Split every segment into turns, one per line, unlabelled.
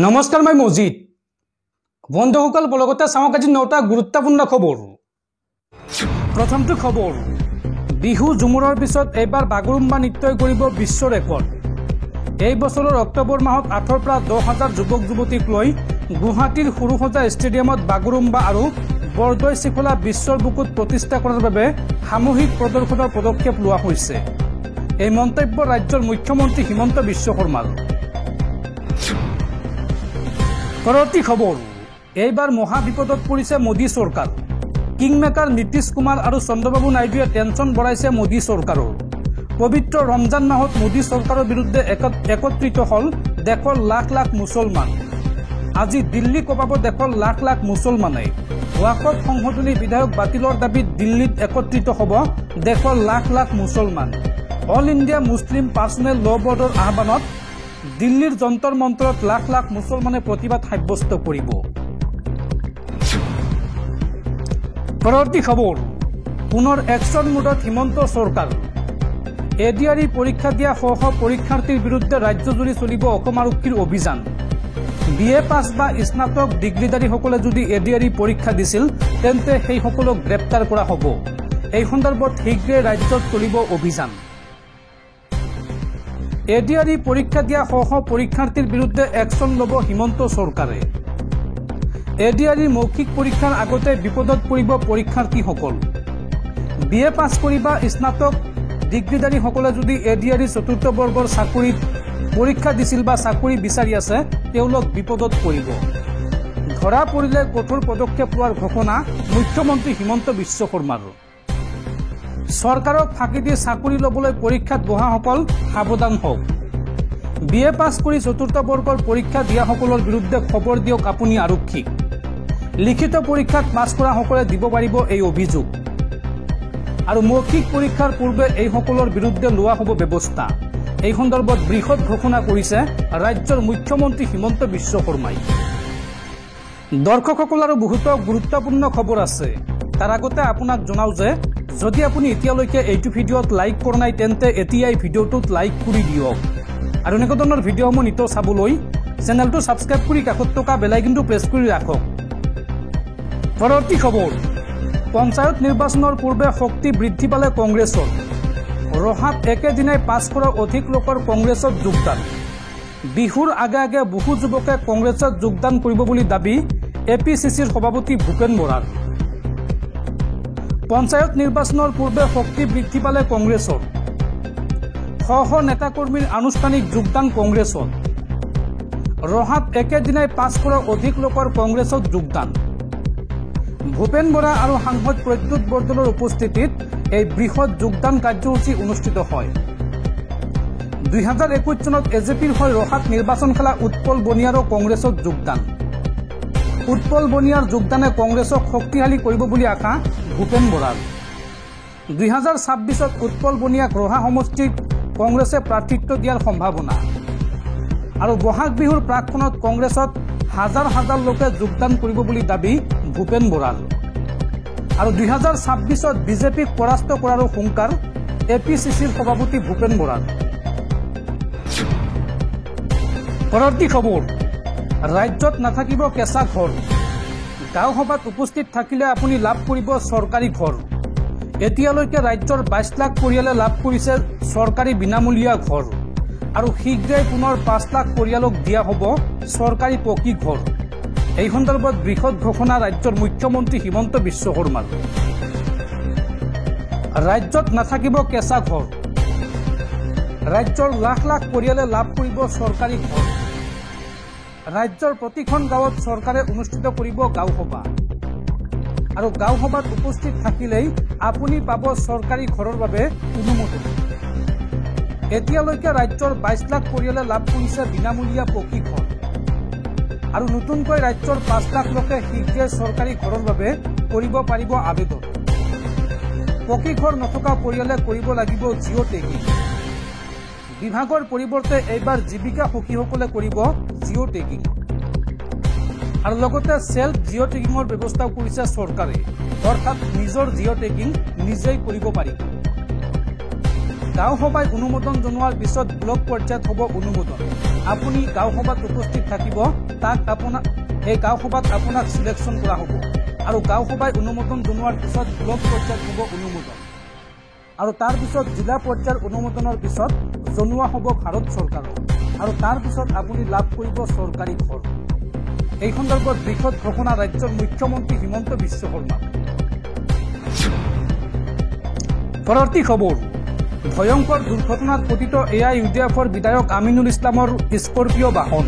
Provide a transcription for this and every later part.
নমস্কাৰ মই মজিদ বন্ধুসকল বলগতে চাওক আজি 9টা গুৰুত্বপূৰ্ণ খবৰ। প্ৰথমটো খবৰ, বিহু ঝুমুৰৰ পিছত এইবাৰ বাগৰুম্বা নৃত্যই কৰিব বিশ্ব ৰেকৰ্ড। এই বছৰৰ অক্টোবৰ মাহত 8ৰ পৰা 10,000 যুৱক যুৱতীক লৈ গুৱাহাটীৰ সৰুসজা ষ্টেডিয়ামত বাগৰুম্বা আৰু বৰদৈ শৃংখলা বিশ্বৰ বুকুত প্ৰতিষ্ঠা কৰাৰ বাবে সামূহিক প্ৰদৰ্শনৰ পদক্ষেপ লোৱা হৈছে। এই মন্তব্য ৰাজ্যৰ মুখ্যমন্ত্ৰী হিমন্ত বিশ্ব শৰ্মাৰ। পৰৱৰ্তী খবৰ, এইবাৰ মহা বিপদত পৰিছে মোদী চৰকাৰ। কিংমেকাৰ নীতিশ কুমাৰ আৰু চন্দ্ৰবাবু নাইডুৱে টেনচন বঢ়াইছে মোদী চৰকাৰৰ। পবিত্ৰ ৰমজান মাহত মোদী চৰকাৰৰ বিৰুদ্ধে একত্ৰিত হ'ল দেশৰ লাখ লাখ মুছলমান। আজি দিল্লী কঁপাব দেশৰ লাখ লাখ মুছলমানে। ৱাকফ সংশোধনী বিধেয়ক বাতিলৰ দাবীত দিল্লীত একত্ৰিত হ'ব দেশৰ লাখ লাখ মুছলমান। অল ইণ্ডিয়া মুছলিম পাৰ্চনেল ল' বৰ্ডৰ আহ্বানত দিল্লীৰ যন্তৰ মন্তৰত লাখ লাখ মুছলমানে প্ৰতিবাদ সাব্যস্ত কৰিব। পৰৱৰ্তী খবৰ, পুনৰ একশ্যন মোডত হিমন্ত চৰকাৰ। এডিআৰই পৰীক্ষা দিয়া শ শ পৰীক্ষাৰ্থীৰ বিৰুদ্ধে ৰাজ্যজুৰি চলিব অসম আৰক্ষীৰ অভিযান। BA পাছ বা স্নাতক ডিগ্ৰীধাৰীসকলে যদি এডিআৰই পৰীক্ষা দিছিল তেন্তে সেইসকলক গ্ৰেপ্তাৰ কৰা হ'ব। এই সন্দৰ্ভত শীঘ্ৰে ৰাজ্যত চলিব অভিযান। এডিআৰই পৰীক্ষা দিয়া শ শ পৰীক্ষাৰ্থীৰ বিৰুদ্ধে একশ্যন ল'ব হিমন্ত চৰকাৰে। এডিআৰইৰ মৌখিক পৰীক্ষাৰ আগতে বিপদত পৰিব পৰীক্ষাৰ্থীসকল। BA পাছ কৰি বা স্নাতক ডিগ্ৰীধাৰীসকলে যদি এডিআৰই 4ৰ্থ বৰ্গৰ চাকৰিত পৰীক্ষা দিছিল বা চাকৰি বিচাৰি আছে তেওঁলোক বিপদত পৰিব। ধৰা পৰিলে কঠোৰ পদক্ষেপ লোৱাৰ ঘোষণা মুখ্যমন্ত্ৰী হিমন্ত বিশ্ব শৰ্মাৰ। চৰকাৰক ফাঁকি দি চাকৰি ল'বলৈ পৰীক্ষাত বহাসকল সাৱধান হওক। BA পাছ কৰি 4ৰ্থ বৰ্গৰ পৰীক্ষা দিয়াসকলৰ বিৰুদ্ধে খবৰ দিয়ক আপুনি আৰক্ষীক। লিখিত পৰীক্ষাত পাছ কৰাসকলে দিব পাৰিব এই অভিযোগ। আৰু মৌখিক পৰীক্ষাৰ পূৰ্বে এইসকলৰ বিৰুদ্ধে লোৱা হ'ব ব্যৱস্থা। এই সন্দৰ্ভত বৃহৎ ঘোষণা কৰিছে ৰাজ্যৰ মুখ্যমন্ত্ৰী হিমন্ত বিশ্ব শৰ্মাই। দৰ্শকসকল আৰু বহুতো গুৰুত্বপূৰ্ণ খবৰ আছে। তাৰ আগতে আপোনাক জনাও যে যদি আপুনি এতিয়ালৈকে এইটো ভিডিঅ'ত লাইক কৰা নাই তেন্তে এতিয়াই ভিডিঅ'টোত লাইক কৰি দিয়ক। আৰু এনেকুৱা ধৰণৰ ভিডিঅ'সমূহ নিতৌ চাবলৈ চেনেলটো ছাবস্ক্ৰাইব কৰি কাষত থকা বেল আইকনটো প্ৰেছ কৰি ৰাখক। পৰৱৰ্তী খবৰ, পঞ্চায়ত নিৰ্বাচনৰ পূৰ্বে শক্তি বৃদ্ধি পালে কংগ্ৰেছৰ। ৰহাত একেদিনাই 5 কৰৰ অধিক লোকৰ কংগ্ৰেছত যোগদান। বিহুৰ আগে আগে বহু যুৱকে কংগ্ৰেছত যোগদান কৰিব বুলি দাবী APCCৰ সভাপতি ভূপেন বৰাৰ। পঞ্চায়ত নিৰ্বাচনৰ পূৰ্বে শক্তি বৃদ্ধি পালে কংগ্ৰেছৰ। শ শ নেতাকৰ্মীৰ আনুষ্ঠানিক যোগদান কংগ্ৰেছত। ৰহাত একেদিনাই 5 কৰৰ অধিক লোকৰ কংগ্ৰেছত যোগদান। ভূপেন বৰা আৰু সাংসদ প্ৰদ্যুৎ বৰদলৈৰ উপস্থিতিত এই বৃহৎ যোগদান কাৰ্যসূচী অনুষ্ঠিত হয়। 2021 চনত AJPৰ হৈ ৰহাত নিৰ্বাচন খেলা উৎপল বনিয়াৰো কংগ্ৰেছত যোগদান। উৎপল বনিয়াৰ যোগদানে কংগ্ৰেছক শক্তিশালী কৰিব বুলি আশা ভূপেন বৰাৰ। 2026ত উৎপল বনিয়াক ৰহা সমষ্টিত কংগ্ৰেছে প্ৰাৰ্থিত্ব দিয়াৰ সম্ভাৱনা। আৰু বহাগ বিহুৰ প্ৰাকক্ষণত কংগ্ৰেছত হাজাৰ হাজাৰ লোকে যোগদান কৰিব বুলি দাবী ভূপেন বৰাৰ। আৰু 2026ত বিজেপিক পৰাস্ত কৰাৰো হুংকাৰ APCCৰ সভাপতি ভূপেন বৰাৰ। পৰৱৰ্তী খবৰ, ৰাজ্যত নাথাকিব কেঁচা ঘৰ। গাঁও সভাত উপস্থিত থাকিলে আপুনি লাভ কৰিব চৰকাৰী ঘৰ। এতিয়ালৈকে ৰাজ্যৰ 22 লাখ পৰিয়ালে লাভ কৰিছে চৰকাৰী বিনামূলীয়া ঘৰ। আৰু শীঘ্ৰেই পুনৰ 5 লাখ পৰিয়ালক দিয়া হ'ব চৰকাৰী পকী ঘৰ। এই সন্দৰ্ভত বৃহৎ ঘোষণা ৰাজ্যৰ মুখ্যমন্ত্ৰী হিমন্ত বিশ্ব শৰ্মাৰ। ৰাজ্যত নাথাকিব কেঁচা ঘৰ। ৰাজ্যৰ লাখ লাখ পৰিয়ালে লাভ কৰিব চৰকাৰী ঘৰ। ৰাজ্যৰ প্ৰতিখন গাঁৱত চৰকাৰে অনুষ্ঠিত কৰিব গাঁও সভা। আৰু গাঁও সভাত উপস্থিত থাকিলেই আপুনি পাব চৰকাৰী ঘৰৰ বাবে অনুমোদন। এতিয়ালৈকে ৰাজ্যৰ 22 লাখ পৰিয়ালে লাভ কৰিছে বিনামূলীয়া পকী ঘৰ। আৰু নতুনকৈ ৰাজ্যৰ 5 লাখ লোকে শীঘ্ৰে চৰকাৰী ঘৰৰ বাবে কৰিব পাৰিব আবেদন। পকী ঘৰ নথকা পৰিয়ালে কৰিব লাগিব জিঅ' টেগিং। বিভাগৰ পৰিৱৰ্তে এইবাৰ জীৱিকা সখীসকলে কৰিব জিঅ' টেগিং। আৰু লগতে ছেল্ফ জিঅ' টেগিঙৰ ব্যৱস্থাও কৰিছে চৰকাৰে। অৰ্থাৎ নিজৰ জিঅ' টেগিং নিজেই কৰিব পাৰিব। গাঁও সভায় অনুমোদন জনোৱাৰ পিছত ব্লক পৰ্যায়ত হ'ব অনুমোদন। আপুনি গাঁও সভাত উপস্থিত থাকিব, তাক আপোনাক এই গাঁও সভাত আপোনাক সিলেকশ্যন কৰা হ'ব আৰু গাঁও সভায় অনুমোদন জনোৱাৰ পিছত ব্লক পৰ্যায়ত হ'ব অনুমোদন আৰু তাৰ পিছত জিলা পৰ্যায়ৰ অনুমোদনৰ পিছত জনোৱা হ'ব ভাৰত চৰকাৰক আৰু তাৰ পিছত আপুনি লাভ কৰিব চৰকাৰী ঘৰ। এই সন্দৰ্ভত বৃহৎ ঘোষণা ৰাজ্যৰ মুখ্যমন্ত্ৰী হিমন্ত বিশ্ব শৰ্মা। পৰৱৰ্তী খবৰ, ভয়ংকৰ দুৰ্ঘটনাত পতিত AIUDFৰ বিধায়ক আমিনুল ইছলামৰ স্কৰ্পিঅ বাহন।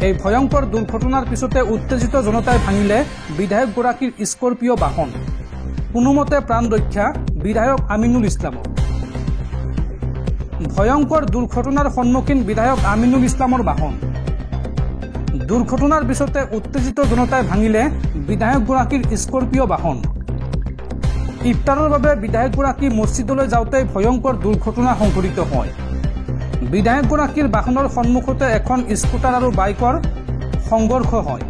এই ভয়ংকৰ দুৰ্ঘটনাৰ পিছতে উত্তেজিত জনতাই ভাঙিলে বিধায়কগৰাকীৰ স্কৰ্পিঅ বাহন। কোনোমতে প্ৰাণ ৰক্ষা বিধায়ক আমিনুল ইছলামৰ। ভয়ংকৰ দুৰ্ঘটনাৰ সন্মুখীন বিধায়ক আমিনুল ইছলামৰ বাহন। দুৰ্ঘটনাৰ পিছতে উত্তেজিত জনতাই ভাঙিলে বিধায়কগৰাকীৰ স্কৰ্পিঅ বাহন। ইফতাৰৰ বাবে বিধায়কগৰাকী মছজিদলৈ যাওঁতে ভয়ংকৰ দুৰ্ঘটনা সংঘটিত হয়। বিধায়কগৰাকীৰ বাহনৰ সন্মুখতে এখন স্কুটাৰ আৰু বাইকৰ সংঘৰ্ষ হয়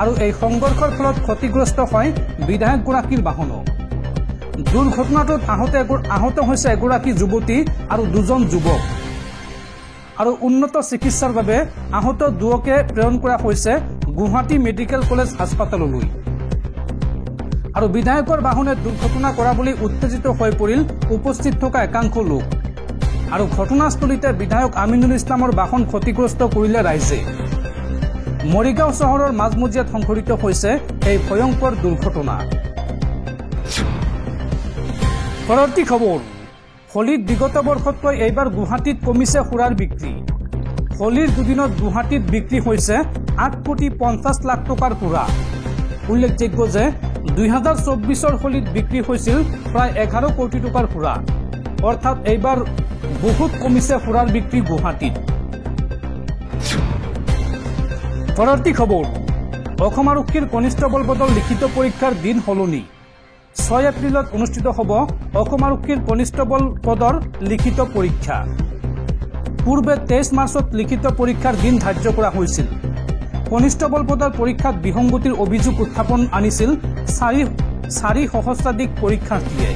আৰু এই সংঘৰ্ষৰ ফলত ক্ষতিগ্ৰস্ত হয় বিধায়কগৰাকীৰ বাহনো। দুৰ্ঘটনাটোত আহত হৈছে এগৰাকী যুৱতী আৰু দুজন যুৱক আৰু উন্নত চিকিৎসাৰ বাবে আহত দুয়োকে প্ৰেৰণ কৰা হৈছে গুৱাহাটী মেডিকেল কলেজ হাস্পতাললৈ। আৰু বিধায়কৰ বাহনে দুৰ্ঘটনা কৰা বুলি উত্তেজিত হৈ পৰিল উপস্থিত থকা একাংশ লোক আৰু ঘটনাস্থলীতে বিধায়ক আমিনুল ইছলামৰ বাহন ক্ষতিগ্ৰস্ত কৰিলে ৰাইজে। মৰিগাঁও চহৰৰ মাজমজিয়াত সংঘটিত হৈছে এই ভয়ংকৰ দুৰ্ঘটনা। পৰৱৰ্তী খবৰ, হোলীত বিগত বৰ্ষতকৈ এইবাৰ গুৱাহাটীত কমিছে সুৰাৰ বিক্ৰী। হোলীৰ দুদিনত গুৱাহাটীত বিক্ৰী হৈছে 8,50,00,000 টকাৰ সুৰা। উল্লেখযোগ্য যে 2024 হোলীত বিক্ৰী হৈছিল প্ৰায় 11 কোটি টকাৰ সুৰা। অৰ্থাৎ এইবাৰ বহুত কমিছে সুৰাৰ বিক্ৰী গুৱাহাটীত। পৰৱৰ্তী খবৰ, অসম আৰক্ষীৰ কনিষ্টবল পদৰ লিখিত পৰীক্ষাৰ দিন সলনি। 6 এপ্ৰিলত অনুষ্ঠিত হ'ব অসম আৰক্ষীৰ কনিষ্টবল পদৰ লিখিত পৰীক্ষা। পূৰ্বে 23 মাৰ্চত লিখিত পৰীক্ষাৰ দিন ধাৰ্য কৰা হৈছিল। কনিষ্টবল পদৰ পৰীক্ষাত বিসংগতিৰ অভিযোগ উত্থাপন আনিছিল 4 সহস্ৰাধিক পৰীক্ষাৰ্থীয়ে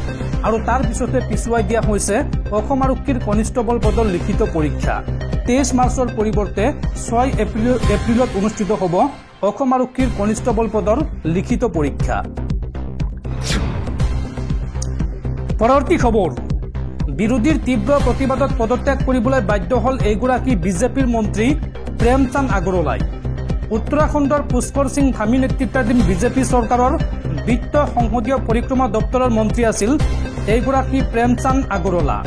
আৰু তাৰ পিছতে পিছুৱাই দিয়া হৈছে অসম আৰক্ষীৰ কনিষ্টবল পদৰ লিখিত পৰীক্ষা। 23 মাৰ্চৰ পৰিৱৰ্তে 6 এপ্ৰিলত অনুষ্ঠিত হ'ব অসম আৰক্ষীৰ কনিষ্টবল পদৰ লিখিত পৰীক্ষা। পৰৱৰ্তী খবৰ, বিৰোধীৰ তীব্ৰ প্ৰতিবাদত পদত্যাগ কৰিবলৈ বাধ্য হ'ল এইগৰাকী বিজেপিৰ মন্ত্ৰী প্ৰেমচান্দ আগৰৱালাই। উত্তৰাখণ্ডৰ পুষ্কৰ সিং ধামী নেতৃত্বাধীন বিজেপি চৰকাৰৰ বিত্ত সংসদীয় পৰিক্ৰমা দপ্তৰৰ মন্ত্ৰী আছিল এইগৰাকী প্ৰেমচান্দ আগৰৱালা।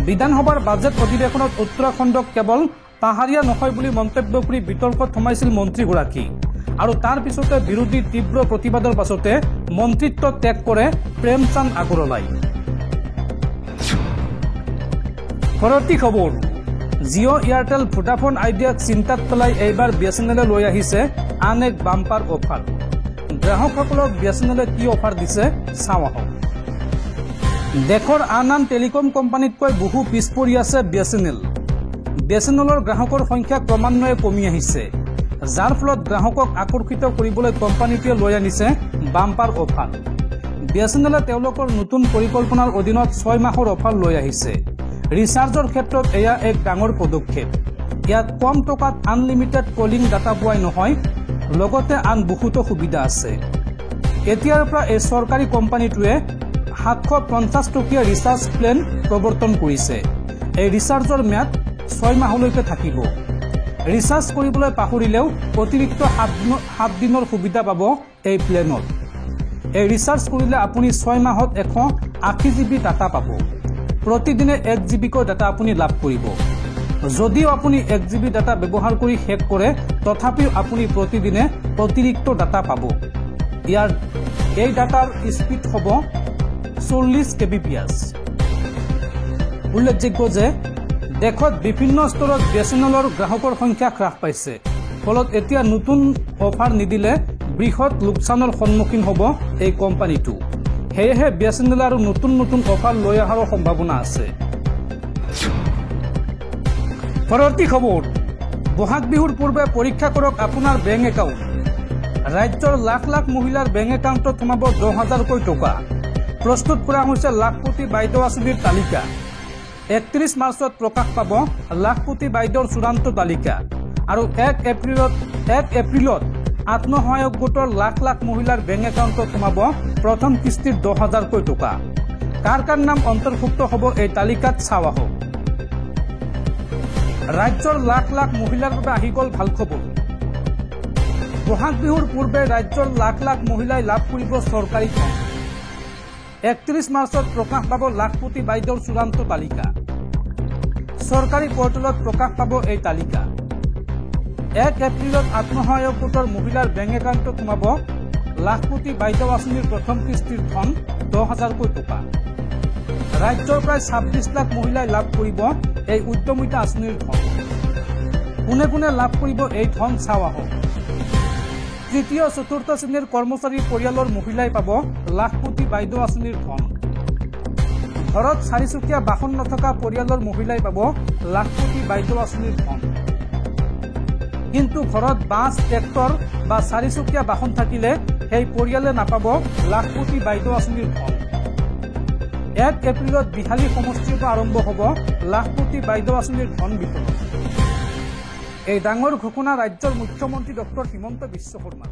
বিধানসভাৰ বাজেট অধিৱেশনত উত্তৰাখণ্ডক কেৱল পাহাৰীয়া নহয় বুলি মন্তব্য কৰি বিতৰ্কত সোমাইছিল মন্ত্ৰীগৰাকী আৰু তাৰ পিছতে বিৰোধীৰ তীব্ৰ প্ৰতিবাদৰ পাছতে মন্ত্ৰিত্ব ত্যাগ কৰে প্ৰেমচান্দ আগৰৱালাই। পৰৱৰ্তী খবৰ, জিঅ' এয়াৰটেল ভোডাফোন আইডিয়াক চিন্তাত পেলাই এইবাৰ BSNL লৈ আহিছে আন এক বাম্পাৰ অফাৰ। গ্ৰাহকসকলক BSNL কি অফাৰ দিছে চাওঁ আহক। দেশৰ আন টেলিকম কোম্পানীতকৈ বহু পিছ পৰি আছে BSNL। BSNLৰ গ্ৰাহকৰ সংখ্যা ক্ৰমান্বয়ে কমি আহিছে, যাৰ ফলত গ্ৰাহকক আকৰ্ষিত কৰিবলৈ কোম্পানীটোৱে লৈ আনিছে বাম্পাৰ অফাৰ। BSNLে তেওঁলোকৰ নতুন পৰিকল্পনাৰ অধীনত 6 মাহৰ অফাৰ লৈ আহিছে। ৰিচাৰ্জৰ ক্ষেত্ৰত এয়া এক ডাঙৰ পদক্ষেপ। ইয়াত কম টকাত আনলিমিটেড কলিং ডাটা পোৱাই নহয়, লগতে আন বহুতো সুবিধা আছে। এতিয়াৰ পৰা এই চৰকাৰী কোম্পানীটোৱে 750 টকীয়া ৰিচাৰ্জ প্লেন প্ৰৱৰ্তন কৰিছে। এই ৰিচাৰ্জৰ ম্যাদ 6 মাহলৈকে থাকিব। ৰিচাৰ্জ কৰিবলৈ পাহৰিলেও অতিৰিক্ত 7 দিনৰ সুবিধা পাব এই প্লেনত। এই ৰিচাৰ্জ কৰিলে আপুনি 6 মাহত 180 GB ডাটা পাব। প্ৰতিদিনে 1 GBকৈ ডাটা আপুনি লাভ কৰিব। যদিও আপুনি 1 GB ডাটা ব্যৱহাৰ কৰি শেষ কৰে, তথাপিও আপুনি প্ৰতিদিনে অতিৰিক্ত ডাটা পাব। এই ডাটাৰ স্পীড হ'ব 40 kbps। উল্লেখযোগ্য যে দেশত বিভিন্ন স্তৰত BSNLৰ গ্ৰাহকৰ সংখ্যা হ্ৰাস পাইছে, ফলত এতিয়া নতুন অফাৰ নিদিলে বৃহৎ লোকচানৰ সন্মুখীন হ'ব এই কোম্পানীটো। সেয়েহে BSNL আৰু নতুন অফাৰ লৈ অহাৰ সম্ভাৱনা আছে। পৰৱৰ্তী খবৰ, বহাগ বিহুৰ পূৰ্বে পৰীক্ষা কৰক আপোনাৰ বেংক একাউণ্ট। ৰাজ্যৰ লাখ লাখ মহিলাৰ বেংক একাউণ্টত সোমাব 10,000কৈ টকা। প্ৰস্তুত কৰা হৈছে লাখপতি বাইদেউ আঁচনিৰ তালিকা। 31 মাৰ্চত প্ৰকাশ পাব লাখপতি বাইদেউৰ চূড়ান্ত তালিকা আৰু 1 এপ্ৰিলত আত্মসহায়ক গোটৰ লাখ লাখ মহিলাৰ বেংক একাউণ্টত সোমাব প্ৰথম কিস্তিৰ 10,000 টকা। কাৰ কাৰ নাম অন্তৰ্ভুক্ত হ'ব এই তালিকাত চাওঁ আহক। ৰাজ্যৰ লাখ লাখ মহিলাৰ বাবে আহি গ'ল ভাল খবৰ। বহাগ বিহুৰ পূৰ্বে ৰাজ্যৰ লাখ লাখ মহিলাই লাভ কৰিব চৰকাৰী ধন। 31 মাৰ্চত প্ৰকাশ পাব লাখপতি বাইদেউৰ চূড়ান্ত তালিকা। চৰকাৰী পৰ্টেলত প্ৰকাশ পাব এই তালিকা। 1 এপ্ৰিলত আত্মসহায়ক গোটৰ মহিলাৰ বেংক একাউণ্টত সোমাব লাখপতি বাইদেউ আঁচনিৰ প্ৰথম কিস্তিৰ ধন 10,000 টকা। ৰাজ্যৰ প্ৰায় 26 লাখ মহিলাই লাভ কৰিব এই উদ্যমিতা আঁচনিৰ ধন। কোনে কোনে লাভ কৰিব এই ধন চাওঁ আহক। তৃতীয় চতুৰ্থ শ্ৰেণীৰ কৰ্মচাৰী পৰিয়ালৰ মহিলাই পাব লাখপতি বাইদেউ আঁচনিৰ ধন। ঘৰত চাৰিচকীয়া বাহন নথকা পৰিয়ালৰ মহিলাই পাব লাখপতি বাইদেউ আঁচনিৰ ধন। কিন্তু ঘৰত বাছ ট্ৰেক্টৰ বা চাৰিচকীয়া বাহন থাকিলে সেই পৰিয়ালে নাপাব লাখপতি বাইদেউ আঁচনিৰ ধন। 1 এপ্ৰিলত বিহালী সমষ্টিৰ পৰা আৰম্ভ হ'ব লাখপতি বাইদেউ আঁচনিৰ ধন বিতৰণ। এই ডাঙৰ ঘোষণা ৰাজ্যৰ মুখ্যমন্ত্ৰী ডক্টৰ হিমন্ত বিশ্ব শৰ্মা।